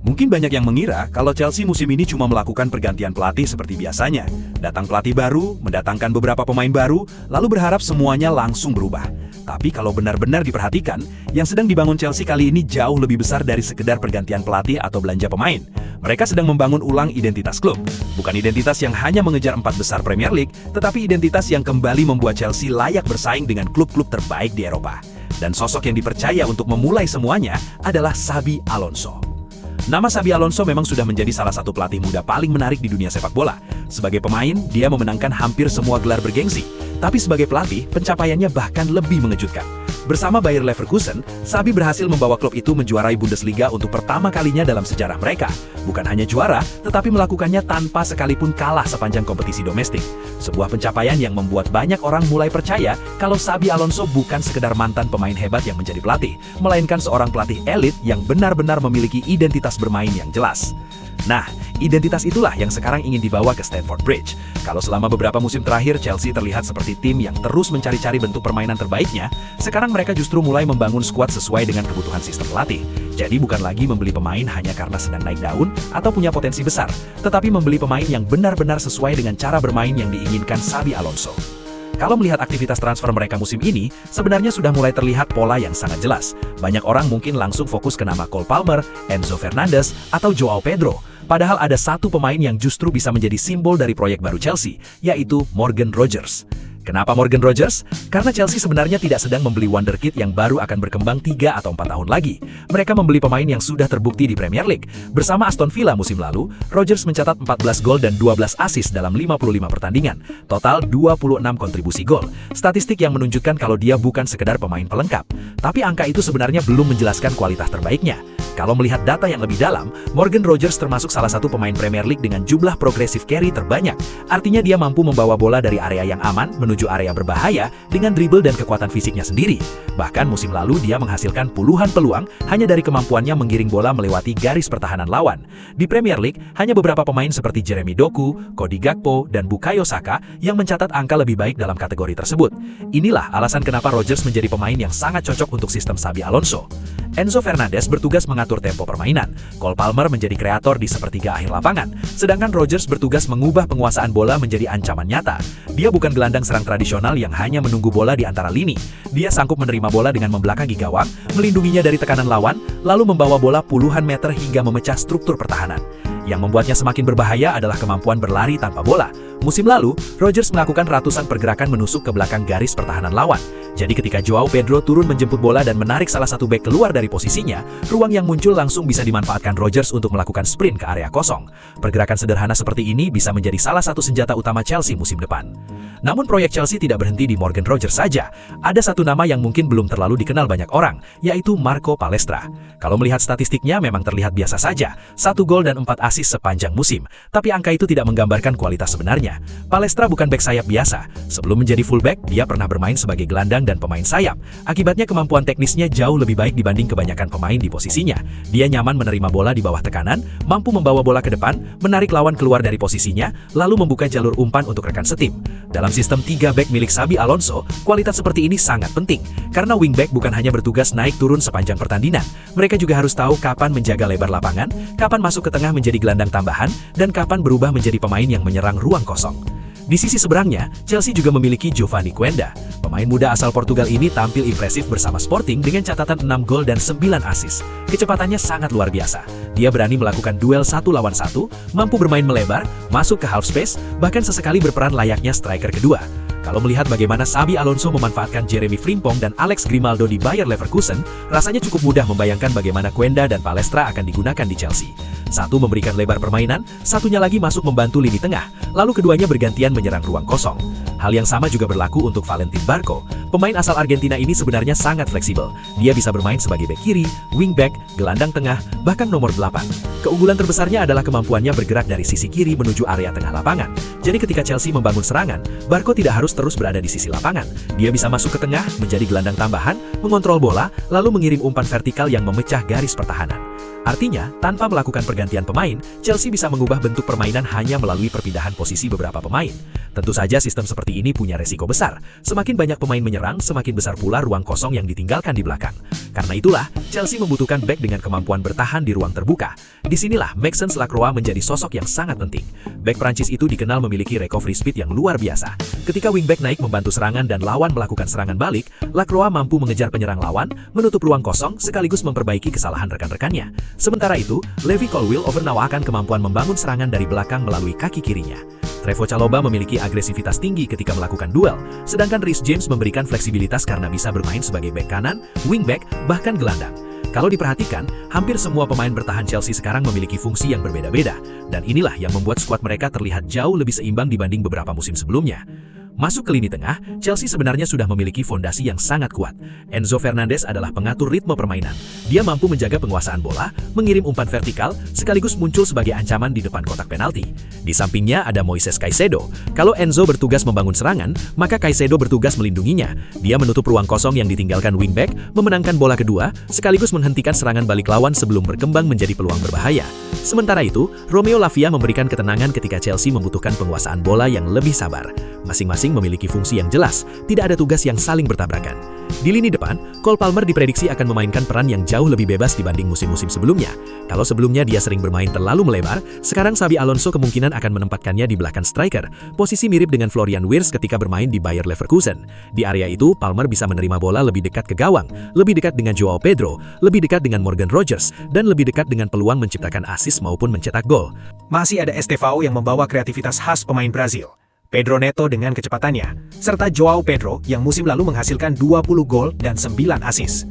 Mungkin banyak yang mengira kalau Chelsea musim ini cuma melakukan pergantian pelatih seperti biasanya. Datang pelatih baru, mendatangkan beberapa pemain baru, lalu berharap semuanya langsung berubah. Tapi kalau benar-benar diperhatikan, yang sedang dibangun Chelsea kali ini jauh lebih besar dari sekedar pergantian pelatih atau belanja pemain. Mereka sedang membangun ulang identitas klub. Bukan identitas yang hanya mengejar 4 besar Premier League, tetapi identitas yang kembali membuat Chelsea layak bersaing dengan klub-klub terbaik di Eropa. Dan sosok yang dipercaya untuk memulai semuanya adalah Xabi Alonso. Nama Xabi Alonso memang sudah menjadi salah satu pelatih muda paling menarik di dunia sepak bola. Sebagai pemain, dia memenangkan hampir semua gelar bergengsi. Tapi sebagai pelatih, pencapaiannya bahkan lebih mengejutkan. Bersama Bayer Leverkusen, Xabi berhasil membawa klub itu menjuarai Bundesliga untuk pertama kalinya dalam sejarah mereka. Bukan hanya juara, tetapi melakukannya tanpa sekalipun kalah sepanjang kompetisi domestik. Sebuah pencapaian yang membuat banyak orang mulai percaya kalau Xabi Alonso bukan sekedar mantan pemain hebat yang menjadi pelatih, melainkan seorang pelatih elit yang benar-benar memiliki identitas bermain yang jelas. Nah, identitas itulah yang sekarang ingin dibawa ke Stamford Bridge. Kalau selama beberapa musim terakhir Chelsea terlihat seperti tim yang terus mencari-cari bentuk permainan terbaiknya, sekarang mereka justru mulai membangun skuad sesuai dengan kebutuhan sistem pelatih. Jadi bukan lagi membeli pemain hanya karena sedang naik daun atau punya potensi besar, tetapi membeli pemain yang benar-benar sesuai dengan cara bermain yang diinginkan Xabi Alonso. Kalau melihat aktivitas transfer mereka musim ini, sebenarnya sudah mulai terlihat pola yang sangat jelas. Banyak orang mungkin langsung fokus ke nama Cole Palmer, Enzo Fernandez, atau Joao Pedro. Padahal ada satu pemain yang justru bisa menjadi simbol dari proyek baru Chelsea, yaitu Morgan Rogers. Kenapa Morgan Rogers? Karena Chelsea sebenarnya tidak sedang membeli wonderkid yang baru akan berkembang 3 atau 4 tahun lagi. Mereka membeli pemain yang sudah terbukti di Premier League. Bersama Aston Villa musim lalu, Rogers mencatat 14 gol dan 12 assist dalam 55 pertandingan. Total 26 kontribusi gol. Statistik yang menunjukkan kalau dia bukan sekedar pemain pelengkap. Tapi angka itu sebenarnya belum menjelaskan kualitas terbaiknya. Kalau melihat data yang lebih dalam, Morgan Rogers termasuk salah satu pemain Premier League dengan jumlah progressive carry terbanyak. Artinya dia mampu membawa bola dari area yang aman menuju area berbahaya dengan dribble dan kekuatan fisiknya sendiri. Bahkan musim lalu dia menghasilkan puluhan peluang hanya dari kemampuannya menggiring bola melewati garis pertahanan lawan. Di Premier League, hanya beberapa pemain seperti Jeremy Doku, Cody Gakpo, dan Bukayo Saka yang mencatat angka lebih baik dalam kategori tersebut. Inilah alasan kenapa Rogers menjadi pemain yang sangat cocok untuk sistem Xabi Alonso. Enzo Fernandez bertugas mengatur tempo permainan. Cole Palmer menjadi kreator di sepertiga akhir lapangan. Sedangkan Rogers bertugas mengubah penguasaan bola menjadi ancaman nyata. Dia bukan gelandang serang tradisional yang hanya menunggu bola di antara lini. Dia sanggup menerima bola dengan membelakangi gawang, melindunginya dari tekanan lawan, lalu membawa bola puluhan meter hingga memecah struktur pertahanan. Yang membuatnya semakin berbahaya adalah kemampuan berlari tanpa bola. Musim lalu, Rogers melakukan ratusan pergerakan menusuk ke belakang garis pertahanan lawan. Jadi ketika Joao Pedro turun menjemput bola dan menarik salah satu bek keluar dari posisinya, ruang yang muncul langsung bisa dimanfaatkan Rogers untuk melakukan sprint ke area kosong. Pergerakan sederhana seperti ini bisa menjadi salah satu senjata utama Chelsea musim depan. Namun proyek Chelsea tidak berhenti di Morgan Rogers saja. Ada satu nama yang mungkin belum terlalu dikenal banyak orang, yaitu Marco Palestra. Kalau melihat statistiknya memang terlihat biasa saja, 1 gol dan 4 assist sepanjang musim. Tapi angka itu tidak menggambarkan kualitas sebenarnya. Palestra bukan bek sayap biasa. Sebelum menjadi fullback, dia pernah bermain sebagai gelandang dan pemain sayap. Akibatnya kemampuan teknisnya jauh lebih baik dibanding kebanyakan pemain di posisinya. Dia nyaman menerima bola di bawah tekanan, mampu membawa bola ke depan, menarik lawan keluar dari posisinya, lalu membuka jalur umpan untuk rekan setim. Dalam sistem 3 back milik Xabi Alonso, kualitas seperti ini sangat penting. Karena wingback bukan hanya bertugas naik turun sepanjang pertandingan. Mereka juga harus tahu kapan menjaga lebar lapangan, kapan masuk ke tengah menjadi gelandang tambahan, dan kapan berubah menjadi pemain yang menyerang ruang kosong. Di sisi seberangnya, Chelsea juga memiliki Giovanni Quenda. Pemain muda asal Portugal ini tampil impresif bersama Sporting dengan catatan 6 gol dan 9 assist. Kecepatannya sangat luar biasa. Dia berani melakukan duel 1 lawan 1, mampu bermain melebar, masuk ke half space, bahkan sesekali berperan layaknya striker kedua. Kalau melihat bagaimana Xabi Alonso memanfaatkan Jeremy Frimpong dan Alex Grimaldo di Bayer Leverkusen, rasanya cukup mudah membayangkan bagaimana Quenda dan Palestra akan digunakan di Chelsea. Satu memberikan lebar permainan, satunya lagi masuk membantu lini tengah, lalu keduanya bergantian menyerang ruang kosong. Hal yang sama juga berlaku untuk Valentin Barco. Pemain asal Argentina ini sebenarnya sangat fleksibel. Dia bisa bermain sebagai bek kiri, wingback, gelandang tengah, bahkan nomor 8. Keunggulan terbesarnya adalah kemampuannya bergerak dari sisi kiri menuju area tengah lapangan. Jadi ketika Chelsea membangun serangan, Barco tidak harus terus berada di sisi lapangan. Dia bisa masuk ke tengah, menjadi gelandang tambahan, mengontrol bola, lalu mengirim umpan vertikal yang memecah garis pertahanan. Artinya, tanpa melakukan pergantian pemain, Chelsea bisa mengubah bentuk permainan hanya melalui perpindahan posisi beberapa pemain. Tentu saja sistem seperti ini punya resiko besar. Semakin banyak pemain menyerang, semakin besar pula ruang kosong yang ditinggalkan di belakang. Karena itulah, Chelsea membutuhkan bek dengan kemampuan bertahan di ruang terbuka. Disinilah Maxence Lacroix menjadi sosok yang sangat penting. Bek Prancis itu dikenal memiliki recovery speed yang luar biasa. Ketika wingback naik membantu serangan dan lawan melakukan serangan balik, Lacroix mampu mengejar penyerang lawan, menutup ruang kosong sekaligus memperbaiki kesalahan rekan-rekannya. Sementara itu, Levi Colwill menawarkan kemampuan membangun serangan dari belakang melalui kaki kirinya. Trevoh Chalobah memiliki agresivitas tinggi ketika melakukan duel, sedangkan Reece James memberikan fleksibilitas karena bisa bermain sebagai bek kanan, wingback, bahkan gelandang. Kalau diperhatikan, hampir semua pemain bertahan Chelsea sekarang memiliki fungsi yang berbeda-beda, dan inilah yang membuat skuad mereka terlihat jauh lebih seimbang dibanding beberapa musim sebelumnya. Masuk ke lini tengah, Chelsea sebenarnya sudah memiliki fondasi yang sangat kuat. Enzo Fernandez adalah pengatur ritme permainan. Dia mampu menjaga penguasaan bola, mengirim umpan vertikal, sekaligus muncul sebagai ancaman di depan kotak penalti. Di sampingnya ada Moises Caicedo. Kalau Enzo bertugas membangun serangan, maka Caicedo bertugas melindunginya. Dia menutup ruang kosong yang ditinggalkan wingback, memenangkan bola kedua, sekaligus menghentikan serangan balik lawan sebelum berkembang menjadi peluang berbahaya. Sementara itu, Romeo Lavia memberikan ketenangan ketika Chelsea membutuhkan penguasaan bola yang lebih sabar. Masing-masing memiliki fungsi yang jelas, tidak ada tugas yang saling bertabrakan. Di lini depan, Cole Palmer diprediksi akan memainkan peran yang jauh lebih bebas dibanding musim-musim sebelumnya. Kalau sebelumnya dia sering bermain terlalu melebar, sekarang Xabi Alonso kemungkinan akan menempatkannya di belakang striker, posisi mirip dengan Florian Wirtz ketika bermain di Bayer Leverkusen. Di area itu, Palmer bisa menerima bola lebih dekat ke gawang, lebih dekat dengan Joao Pedro, lebih dekat dengan Morgan Rogers, dan lebih dekat dengan peluang menciptakan assist maupun mencetak gol. Masih ada Estevao yang membawa kreativitas khas pemain Brazil, Pedro Neto dengan kecepatannya, serta Joao Pedro yang musim lalu menghasilkan 20 gol dan 9 assist.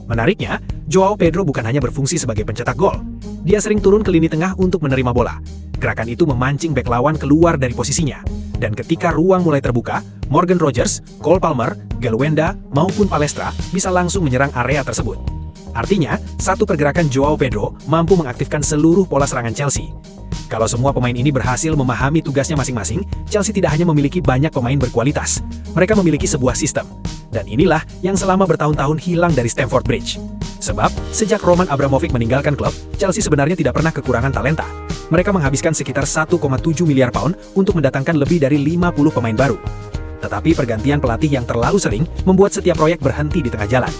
Menariknya, Joao Pedro bukan hanya berfungsi sebagai pencetak gol. Dia sering turun ke lini tengah untuk menerima bola. Gerakan itu memancing bek lawan keluar dari posisinya. Dan ketika ruang mulai terbuka, Morgan Rogers, Cole Palmer, Gelwenda, maupun Palestra bisa langsung menyerang area tersebut. Artinya, satu pergerakan Joao Pedro mampu mengaktifkan seluruh pola serangan Chelsea. Kalau semua pemain ini berhasil memahami tugasnya masing-masing, Chelsea tidak hanya memiliki banyak pemain berkualitas, mereka memiliki sebuah sistem. Dan inilah yang selama bertahun-tahun hilang dari Stamford Bridge. Sebab, sejak Roman Abramovich meninggalkan klub, Chelsea sebenarnya tidak pernah kekurangan talenta. Mereka menghabiskan sekitar 1,7 miliar pound untuk mendatangkan lebih dari 50 pemain baru. Tetapi pergantian pelatih yang terlalu sering membuat setiap proyek berhenti di tengah jalan.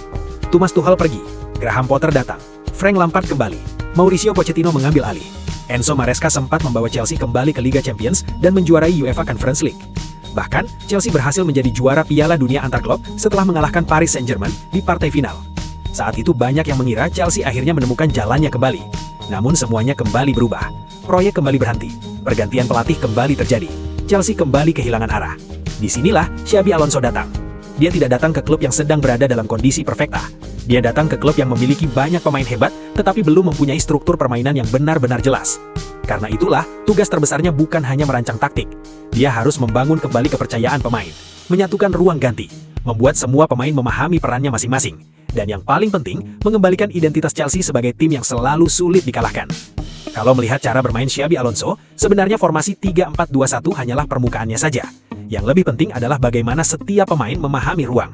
Thomas Tuchel pergi, Graham Potter datang, Frank Lampard kembali, Mauricio Pochettino mengambil alih. Enzo Maresca sempat membawa Chelsea kembali ke Liga Champions dan menjuarai UEFA Conference League. Bahkan, Chelsea berhasil menjadi juara Piala Dunia antar klub setelah mengalahkan Paris Saint-Germain di partai final. Saat itu banyak yang mengira Chelsea akhirnya menemukan jalannya kembali. Namun semuanya kembali berubah. Proyek kembali berhenti. Pergantian pelatih kembali terjadi. Chelsea kembali kehilangan arah. Disinilah Xabi Alonso datang. Dia tidak datang ke klub yang sedang berada dalam kondisi perfekta. Dia datang ke klub yang memiliki banyak pemain hebat, tetapi belum mempunyai struktur permainan yang benar-benar jelas. Karena itulah, tugas terbesarnya bukan hanya merancang taktik. Dia harus membangun kembali kepercayaan pemain, menyatukan ruang ganti, membuat semua pemain memahami perannya masing-masing, dan yang paling penting, mengembalikan identitas Chelsea sebagai tim yang selalu sulit dikalahkan. Kalau melihat cara bermain Xabi Alonso, sebenarnya formasi 3-4-2-1 hanyalah permukaannya saja. Yang lebih penting adalah bagaimana setiap pemain memahami ruang.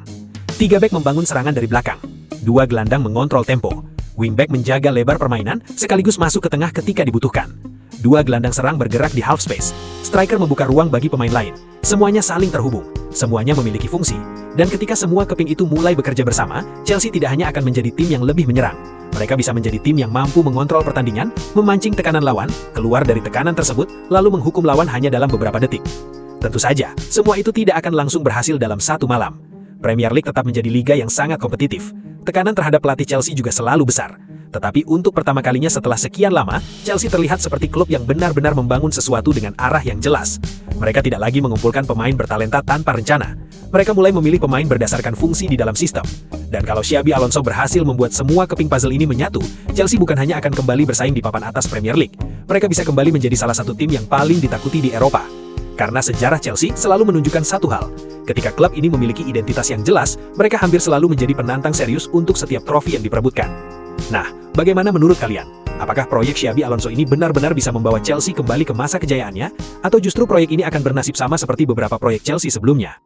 3 bek membangun serangan dari belakang. 2 gelandang mengontrol tempo. Wingback menjaga lebar permainan, sekaligus masuk ke tengah ketika dibutuhkan. 2 gelandang serang bergerak di half space. Striker membuka ruang bagi pemain lain. Semuanya saling terhubung. Semuanya memiliki fungsi. Dan ketika semua keping itu mulai bekerja bersama, Chelsea tidak hanya akan menjadi tim yang lebih menyerang. Mereka bisa menjadi tim yang mampu mengontrol pertandingan, memancing tekanan lawan, keluar dari tekanan tersebut, lalu menghukum lawan hanya dalam beberapa detik. Tentu saja, semua itu tidak akan langsung berhasil dalam satu malam. Premier League tetap menjadi liga yang sangat kompetitif. Tekanan terhadap pelatih Chelsea juga selalu besar. Tetapi untuk pertama kalinya setelah sekian lama, Chelsea terlihat seperti klub yang benar-benar membangun sesuatu dengan arah yang jelas. Mereka tidak lagi mengumpulkan pemain bertalenta tanpa rencana. Mereka mulai memilih pemain berdasarkan fungsi di dalam sistem. Dan kalau Xabi Alonso berhasil membuat semua keping puzzle ini menyatu, Chelsea bukan hanya akan kembali bersaing di papan atas Premier League. Mereka bisa kembali menjadi salah satu tim yang paling ditakuti di Eropa. Karena sejarah Chelsea selalu menunjukkan satu hal. Ketika klub ini memiliki identitas yang jelas, mereka hampir selalu menjadi penantang serius untuk setiap trofi yang diperebutkan. Nah, bagaimana menurut kalian? Apakah proyek Xabi Alonso ini benar-benar bisa membawa Chelsea kembali ke masa kejayaannya? Atau justru proyek ini akan bernasib sama seperti beberapa proyek Chelsea sebelumnya?